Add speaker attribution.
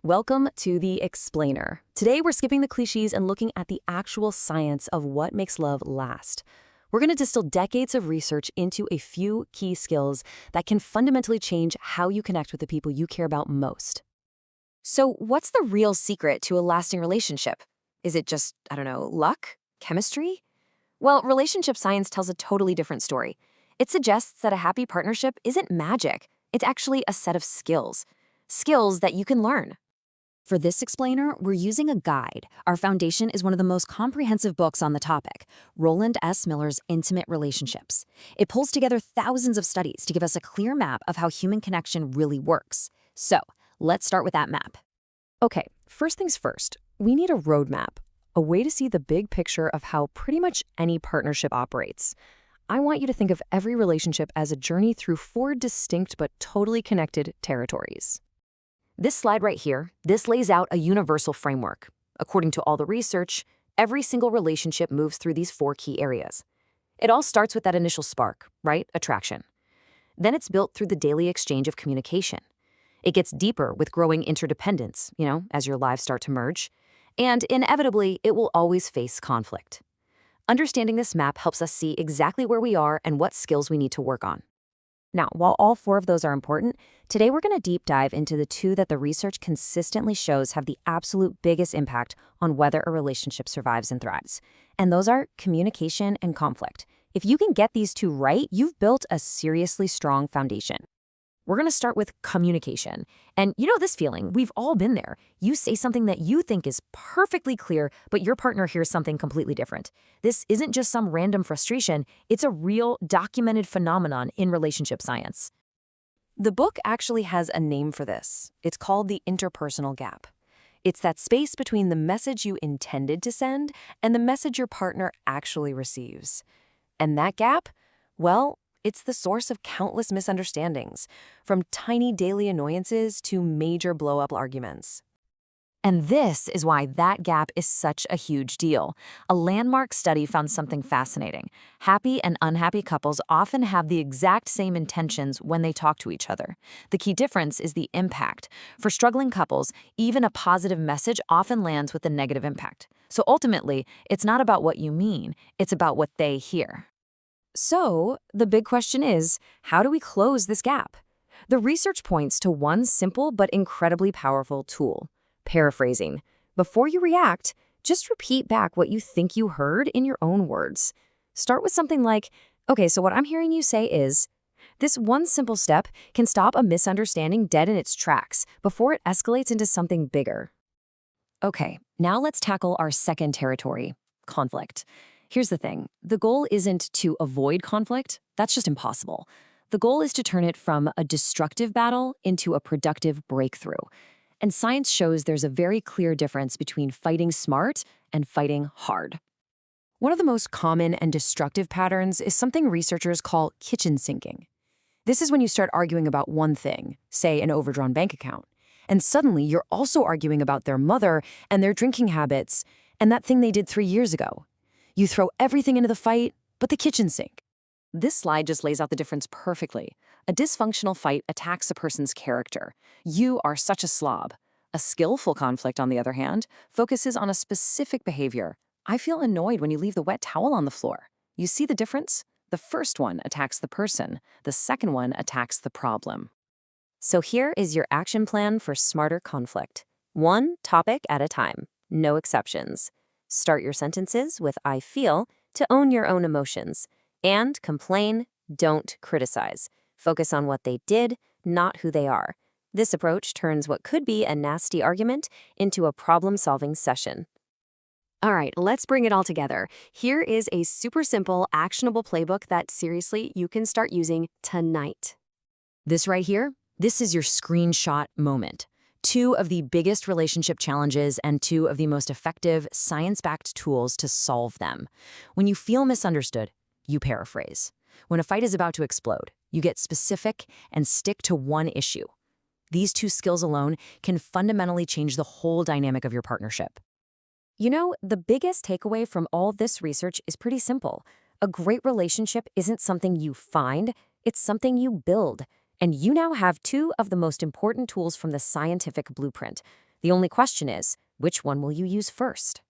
Speaker 1: Welcome to The Explainer. Today we're skipping the cliches and looking at the actual science of what makes love last. We're going to distill decades of research into a few key skills that can fundamentally change how you connect with the people you care about most.
Speaker 2: So what's the real secret to a lasting relationship? Is it just, luck? Chemistry? Well, relationship science tells a totally different story. It suggests that a happy partnership isn't magic. It's actually a set of skills. Skills that you can learn.
Speaker 3: For this explainer, we're using a guide. Our foundation is one of the most comprehensive books on the topic, Roland S. Miller's Intimate Relationships. It pulls together thousands of studies to give us a clear map of how human connection really works. So, let's start with that map.
Speaker 1: Okay, first things first, we need a roadmap, a way to see the big picture of how pretty much any partnership operates. I want you to think of every relationship as a journey through 4 distinct but totally connected territories.
Speaker 2: This slide right here, this lays out a universal framework. According to all the research, every single relationship moves through these 4 key areas. It all starts with that initial spark, right? Attraction. Then it's built through the daily exchange of communication. It gets deeper with growing interdependence, as your lives start to merge. And inevitably, it will always face conflict. Understanding this map helps us see exactly where we are and what skills we need to work on.
Speaker 3: Now, while all 4 of those are important, today we're going to deep dive into the 2 that the research consistently shows have the absolute biggest impact on whether a relationship survives and thrives. And those are communication and conflict. If you can get these 2 right, you've built a seriously strong foundation. We're going to start with communication. And you know this feeling, we've all been there. You say something that you think is perfectly clear, but your partner hears something completely different. This isn't just some random frustration, it's a real documented phenomenon in relationship science.
Speaker 1: The book actually has a name for this. It's called the interpersonal gap. It's that space between the message you intended to send and the message your partner actually receives. And that gap, well, it's the source of countless misunderstandings, from tiny daily annoyances to major blow-up arguments.
Speaker 3: And this is why that gap is such a huge deal. A landmark study found something fascinating. Happy and unhappy couples often have the exact same intentions when they talk to each other. The key difference is the impact. For struggling couples, even a positive message often lands with a negative impact. So ultimately, it's not about what you mean, it's about what they hear. So, the big question is, how do we close this gap? The research points to one simple but incredibly powerful tool: paraphrasing. Before you react, just repeat back what you think you heard in your own words. Start with something like, okay, so what I'm hearing you say is. This one simple step can stop a misunderstanding dead in its tracks before it escalates into something bigger. Okay, now let's tackle our second territory: conflict. Here's the thing. The goal isn't to avoid conflict. That's just impossible. The goal is to turn it from a destructive battle into a productive breakthrough. And science shows there's a very clear difference between fighting smart and fighting hard. One of the most common and destructive patterns is something researchers call kitchen sinking. This is when you start arguing about one thing, say an overdrawn bank account, and suddenly you're also arguing about their mother and their drinking habits and that thing they did 3 years ago. You throw everything into the fight, but the kitchen sink. This slide just lays out the difference perfectly. A dysfunctional fight attacks a person's character. You are such a slob. A skillful conflict, on the other hand, focuses on a specific behavior. I feel annoyed when you leave the wet towel on the floor. You see the difference? The first one attacks the person. The second one attacks the problem. So here is your action plan for smarter conflict. 1 topic at a time. No exceptions. Start your sentences with I feel to own your own emotions. And complain, don't criticize. Focus on what they did, not who they are. This approach turns what could be a nasty argument into a problem-solving session. All right, let's bring it all together. Here is a super simple, actionable playbook that seriously you can start using tonight. This right here, this is your screenshot moment. 2 of the biggest relationship challenges and 2 of the most effective science-backed tools to solve them. When you feel misunderstood, you paraphrase. When a fight is about to explode, you get specific and stick to one issue. These 2 skills alone can fundamentally change the whole dynamic of your partnership. You know, the biggest takeaway from all this research is pretty simple. A great relationship isn't something you find, it's something you build. And you now have 2 of the most important tools from the scientific blueprint.
Speaker 1: The only question is, which one will you use first?